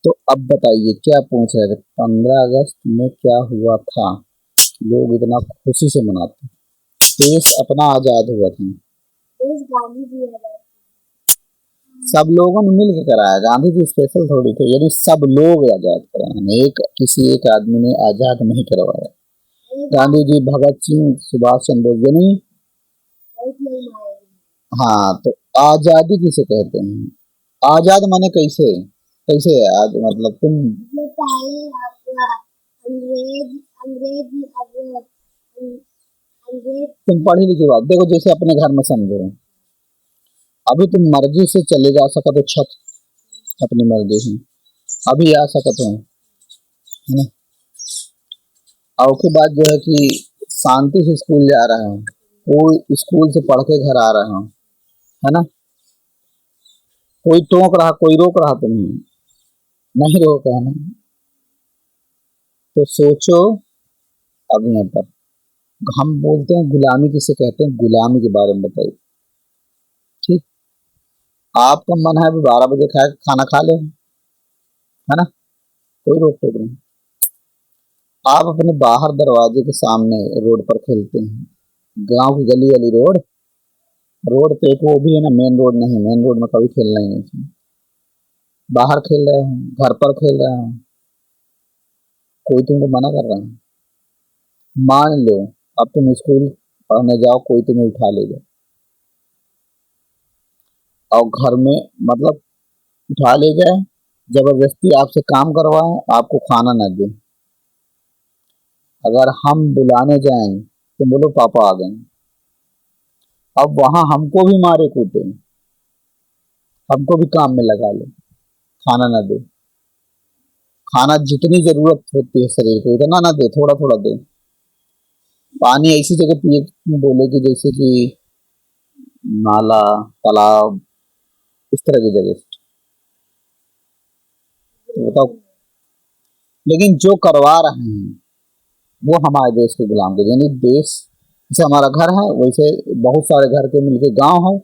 तो अब बताइए क्या पूछ रहे थे, 15 अगस्त में क्या हुआ था, लोग इतना खुशी से मनाते हैं। देश अपना आजाद हुआ था। देश गांधी जी आजाद, सब लोगों ने मिल के कराया, गांधी जी स्पेशल थोड़ी थे, यानी सब लोग आजाद कराए, एक किसी एक आदमी ने आजाद नहीं करवाया। गांधी जी, भगत सिंह, सुभाष चंद्र बोस जी नहीं। हाँ, तो आजादी किसे कहते हैं? आजाद माने कैसे, कैसे है आज, मतलब तुम पहले अंग्रेज अंग्रेज अंग्रेज तुम पढ़ी लिखी बात देखो, जैसे अपने घर में समझो, अभी तुम मर्जी से चले जा सकते हो छत, अपनी मर्जी से अभी आ सकते हो, है ना। और उसके बाद जो है कि शांति से स्कूल जा रहे हो, कोई स्कूल से पढ़ के घर आ रहे हो, है ना। कोई टोक रहा, कोई रोक रहा, तुम्हें नहीं रोक रहा ना। तो सोचो, अब यहाँ पर हम बोलते हैं गुलामी किसे कहते हैं, गुलामी के बारे में बताइए। ठीक, आपका मन है अभी 12 बजे खाए खाना खा ले, है ना, कोई रोक टोक नहीं। आप अपने बाहर दरवाजे के सामने रोड पर खेलते हैं, गांव की गली वाली रोड, रोड पे एक वो भी है ना, मेन रोड नहीं, मेन रोड में कभी खेलना ही नहीं चाहिए। बाहर खेल रहे हो, घर पर खेल रहे हो, कोई तुमको मना कर रहा है? मान लो अब तुम स्कूल पढ़ने जाओ, कोई तुम्हें उठा ले जाए और घर में, मतलब उठा ले जाए, जबरदस्ती आपसे काम करवाए, आपको खाना न दे, अगर हम बुलाने जाएं तो बोलो पापा आ गए, अब वहां हमको भी मारे कूटे, हमको भी काम में लगा ले, खाना ना दे, खाना जितनी जरूरत होती है शरीर को उतना ना दे, थोड़ा थोड़ा दे, पानी ऐसी जगह पिए बोले कि जैसे कि नाला, तालाब, इस तरह की जगह से। तो बताओ, लेकिन जो करवा रहे हैं वो हमारे देश के गुलाम के, यानी देश जैसे हमारा घर है वैसे बहुत सारे घर के मिलके गांव है,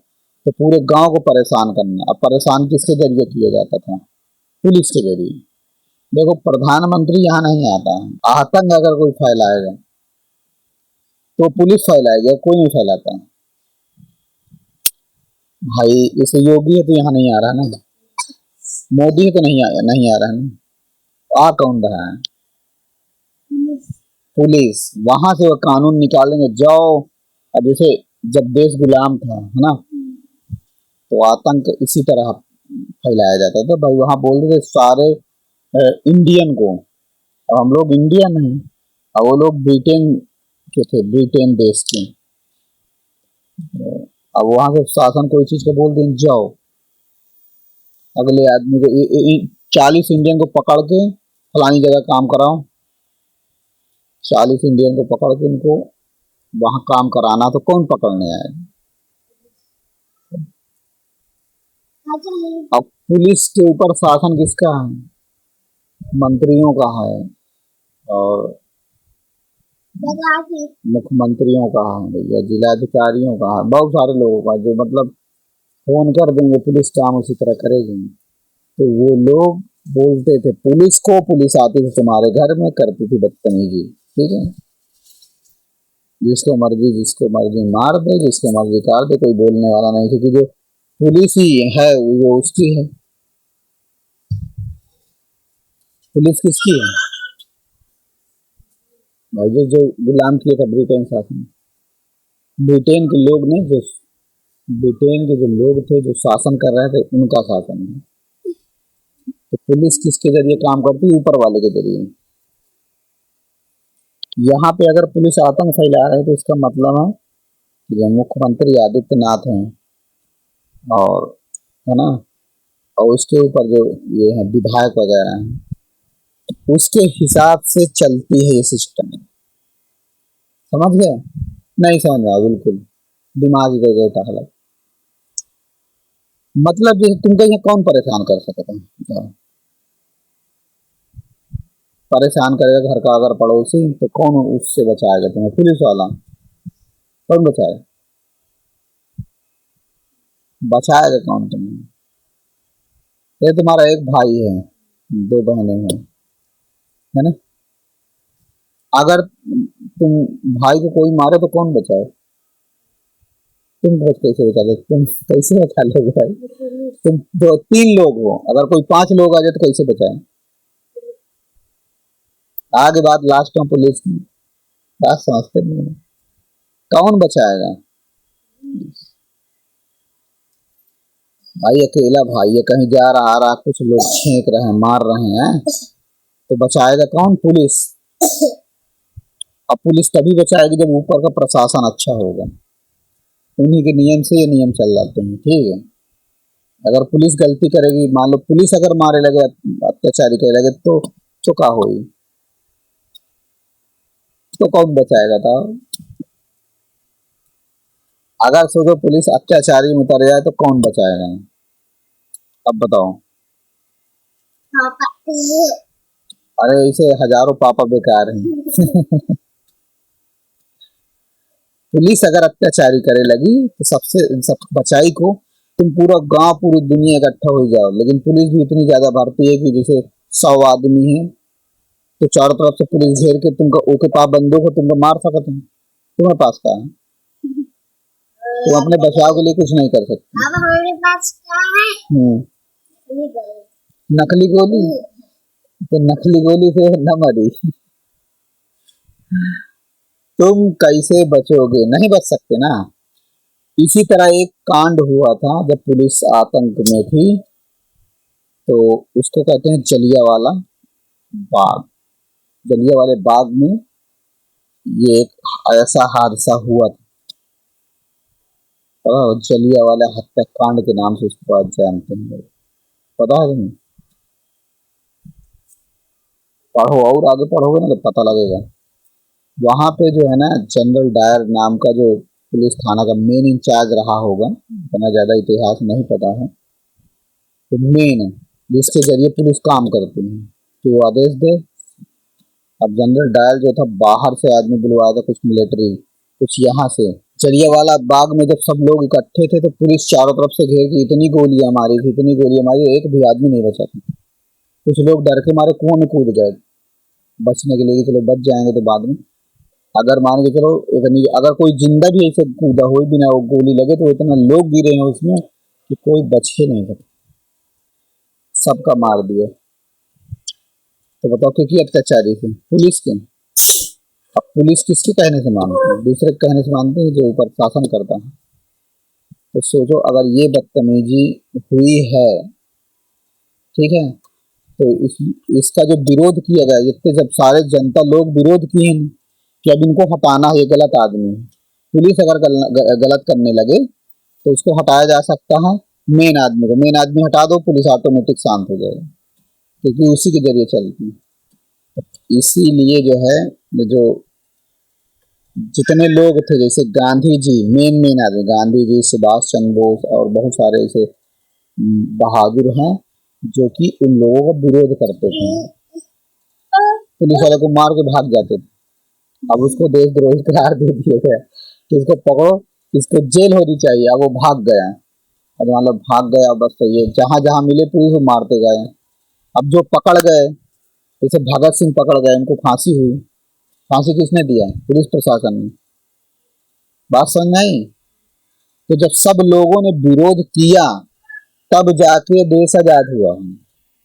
तो पूरे गांव को परेशान करना। अब परेशान किसके जरिए किया जाता था? पुलिस के जरिए। देखो, प्रधानमंत्री यहाँ नहीं आता है, आतंक अगर कोई फैलाएगा तो पुलिस फैलाएगी, और कोई नहीं फैलाता। भाई जैसे योगी है तो यहाँ नहीं आ रहा ना, मोदी है तो नहीं आ रहा है ना, आ कौन रहा है? पुलिस। वहां से वो कानून निकालेंगे, जाओ। अब जैसे जब देश गुलाम था, है ना, तो आतंक इसी तरह फैलाया जाता था भाई, वहां बोलते थे सारे इंडियन को, अब हम लोग इंडियन हैं, और वो लोग ब्रिटेन के थे, ब्रिटेन देश के। अब वहां से शासन कोई चीज का बोल दें, जाओ अगले आदमी को 40 इंडियन को पकड़ के फलानी जगह काम कराओ, 40 इंडियन को पकड़ के उनको वहां काम कराना, तो कौन पकड़ने आएगा? अब पुलिस के ऊपर शासन किसका है? मंत्रियों का है, और मुख्यमंत्रियों का है भैया, जिलाधिकारियों का है, बहुत सारे लोगों का, जो मतलब फोन कर देंगे पुलिस काम उसी तरह करेगी। तो वो लोग बोलते थे पुलिस को, पुलिस आती थी तुम्हारे घर में, करती थी बदतमीजी। ठीक है, जिसको मर्जी मार दे, जिसको मर्जी काट दे, कोई बोलने वाला नहीं, क्योंकि जो पुलिस ही है वो उसकी है। पुलिस किसकी है भाई? जो गुलाम किया था ब्रिटेन शासन, ब्रिटेन के लोग ने, जो ब्रिटेन के जो लोग थे जो शासन कर रहे थे, उनका शासन है। तो पुलिस किसके जरिए काम करती है? ऊपर वाले के जरिए। यहाँ पे अगर पुलिस आतंक फैला रही है तो इसका मतलब है कि जो मुख्यमंत्री आदित्यनाथ हैं, और है ना, और उसके ऊपर जो ये है विधायक वगैरह हैं, उसके हिसाब से चलती है ये सिस्टम। समझ गए? नहीं समझ रहा बिल्कुल, दिमाग को गए टहला। मतलब जैसे तुमको यहाँ कौन परेशान कर सकता है? परेशान करेगा घर का अगर पड़ोसी, तो कौन उससे बचाएगा तुम्हें? पुलिस वाला। कौन बचाएगा? बचाएगा कौन तुम्हें? ये तुम्हारा एक भाई है, 2 बहनें हैं, है ना? अगर तुम भाई को कोई मारे तो कौन बचाए? तुम बच कैसे बचा ले? तुम कैसे बचा लोगे भाई? तुम 2-3 लोग हो, अगर कोई 5 लोग आ जाए तो कैसे बचाए? आगे बात लास्ट में पुलिस की बात समझते नहीं है। कौन बचाएगा? भाई अकेला भाई है, कहीं जा रहा आ रहा, कुछ लोग छेक रहे हैं, मार रहे हैं, तो बचाएगा कौन? पुलिस। अब पुलिस तभी बचाएगी जब ऊपर का प्रशासन अच्छा होगा, उन्हीं के नियम से ये नियम चल जाते हैं, ठीक है? अगर पुलिस गलती करेगी, मान लो पुलिस अगर मारे लगे, अत्याचारी करे लगे, तो क्या होगी? तो कौन बचाएगा था? अगर सोचो पुलिस अत्याचारी में उतर जाए तो कौन बचाएगा? अब बताओ। अरे ऐसे हजारों पापा बेकार हैं। पुलिस अगर अत्याचारी करे लगी तो सबसे सब बचाई को तुम पूरा गांव पूरी दुनिया इकट्ठा हो जाओ, लेकिन पुलिस भी इतनी ज्यादा भर्ती है कि जैसे 100 आदमी है तो चारों तरफ से पुलिस घेर के तुमको, ओके पास बंदूक हो, तुमको मार सकते हैं? तुम्हारे पास क्या है? तुम अपने बचाव के लिए कुछ नहीं कर सकते। अब हमारे पास क्या है? नकली गोली। तो नकली गोली से न मरी। तुम कैसे बचोगे? नहीं बच सकते ना। इसी तरह एक कांड हुआ था जब पुलिस आतंक में थी, तो उसको कहते हैं जलियांवाला बाग। जलियांवाले बाग में ये एक ऐसा हादसा हुआ था, जलियांवाला हत्याकांड के नाम से उसको आज जानते हैं। पता है तुम्हें? पढ़ो, और आगे पढ़ोगे ना तो पता लगेगा। वहां पे जो है ना, जनरल डायर नाम का जो पुलिस थाना का मेन इंचार्ज रहा होगा, इतना ज्यादा इतिहास नहीं पता है, तो मेन जिसके जरिए पुलिस काम करती है कि वो आदेश दे। अब जनरल डायल जो था बाहर से आदमी बुलवाया था, कुछ मिलिट्री, कुछ यहाँ से। जलियांवाला बाग में जब सब लोग इकट्ठे थे तो पुलिस चारों तरफ से घेर के इतनी गोलियां मारी थी, इतनी गोलियां मारी, एक भी आदमी नहीं बचा था। कुछ लोग डर के मारे कुआं में कूद गए बचने के लिए कि चलो बच जाएंगे तो बाद में। अगर मान के चलो अगर कोई जिंदा भी ऐसे कूदा हो बिना वो गोली लगे तो इतना लोग गिरे हैं उसमें कि कोई बच ही नहीं सकता, सबका मार दिया। तो बताओ क्योंकि अत्याचारी थे पुलिस के। अब पुलिस किसके कहने से मानते हैं? दूसरे के कहने से मानते हैं जो ऊपर शासन करता है। तो सोचो अगर ये बदतमीजी हुई है, ठीक है, तो इसका जो विरोध किया गया, जितने जब सारे जनता लोग विरोध किए हैं कि अब इनको हटाना है, ये गलत आदमी है। पुलिस अगर गलत करने लगे तो उसको हटाया जा सकता है। मेन आदमी को, मेन आदमी हटा दो, पुलिस ऑटोमेटिक शांत हो जाएगी, क्योंकि उसी के जरिए चलती है। इसीलिए जो है, जो जितने लोग थे, जैसे गांधी जी, मेन आदमी गांधी जी, सुभाष चंद्र बोस और बहुत सारे ऐसे बहादुर हैं जो कि उन लोगों का विरोध करते थे। पुलिस वाले को मार के भाग जाते थे। अब उसको देशद्रोही करार दे दिया गया कि इसको पकड़ो, इसको जेल होनी चाहिए। अब वो भाग गया, अब मतलब भाग गया बस, तो ये जहां जहां मिले पुलिस को मारते गए। अब जो पकड़ गए, जैसे भगत सिंह पकड़ गए, उनको फांसी हुई। फांसी किसने दिया? पुलिस प्रशासन ने। बात समझ में आई? तो जब सब लोगों ने विरोध किया तब जाके देश आजाद हुआ।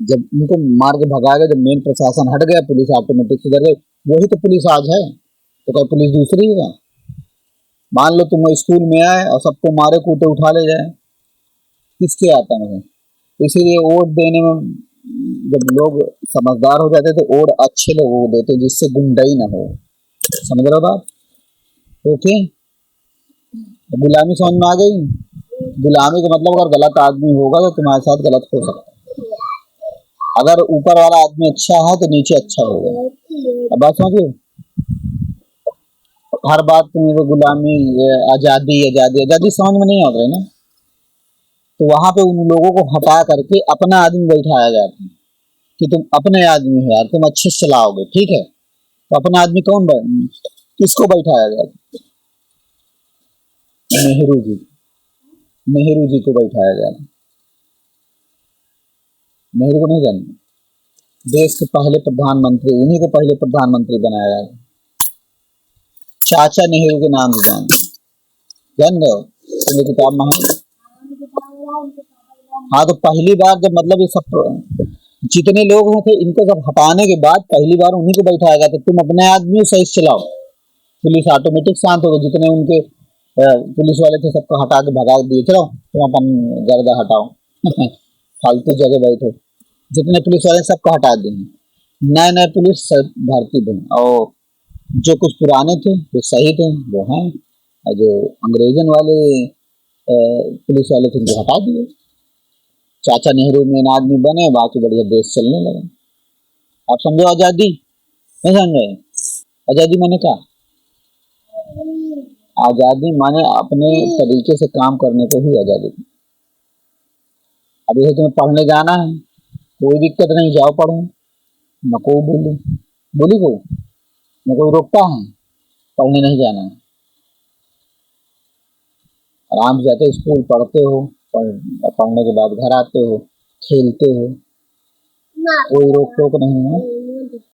जब उनको मार के भगा गया, जब मेन प्रशासन हट गया, पुलिस ऑटोमेटिक सुधर गई। वही तो पुलिस आज है। तो क्या पुलिस दूसरी है? मान लो तुम स्कूल में आए और सबको मारे कूटे उठा ले जाए, किसके आता है? इसीलिए वोट देने में जब लोग समझदार हो जाते तो वोट अच्छे लोगों को देते जिससे गुंडाई ना हो। समझ रहे हो बात? ओके, गुलामी समझ में आ गई? गुलामी का मतलब अगर गलत आदमी होगा तो तुम्हारे साथ गलत हो सकता है। अगर ऊपर वाला आदमी अच्छा है तो नीचे अच्छा होगा। अब बात समझिए, हर बात तुम्हें तो गुलामी, आजादी आजादी आजादी समझ में नहीं आ रही ना। तो वहां पे उन लोगों को हटा करके अपना आदमी बैठाया जाता है कि तुम अपने आदमी हो यार, तुम अच्छे से चलाओगे, ठीक है? तो अपना आदमी किसको बैठाया जाता? नेहरू जी, नेहरू जी को बैठाया गया। नेहरू को नहीं जानते? देश के पहले प्रधानमंत्री, उन्हीं को पहले प्रधानमंत्री बनाया है। चाचा नेहरू के नाम से जान रहे हो, तुम्हें किताब में है। हाँ, तो पहली बार जब मतलब ये सब जितने लोग हैं थे, इनको जब हटाने के बाद पहली बार उन्हीं को बैठाया गया था। तुम अपने आदमी सही से चलाओ, पुलिस ऑटोमेटिक शांत हो गई। जितने उनके पुलिस वाले थे सबको हटा के भगा दिए, चलो तुम अपन गर्दा हटाओ फालतू जगह बैठो। जितने पुलिस वाले सबको हटा दिए, नए नए पुलिस भर्ती थे, और जो कुछ पुराने थे जो सही थे वो हैं, और जो अंग्रेजन वाले पुलिस वाले थे उनको हटा दिए। चाचा नेहरू मेन आदमी बने, बाकी बढ़िया देश चलने लगा। आप समझो आजादी, नहीं समझे? आजादी माने क्या? आजादी माने अपने तरीके से काम करने को ही आजादी। अब जैसे तुम्हें पढ़ने जाना है, कोई दिक्कत नहीं, जाओ पढ़ो, न कोई बोली को न कोई रोकता है। पढ़ने नहीं जाना है, आराम से जाते हो स्कूल, पढ़ते हो, पढ़ने के बाद घर आते हो, खेलते हो, कोई रोक टोक नहीं है।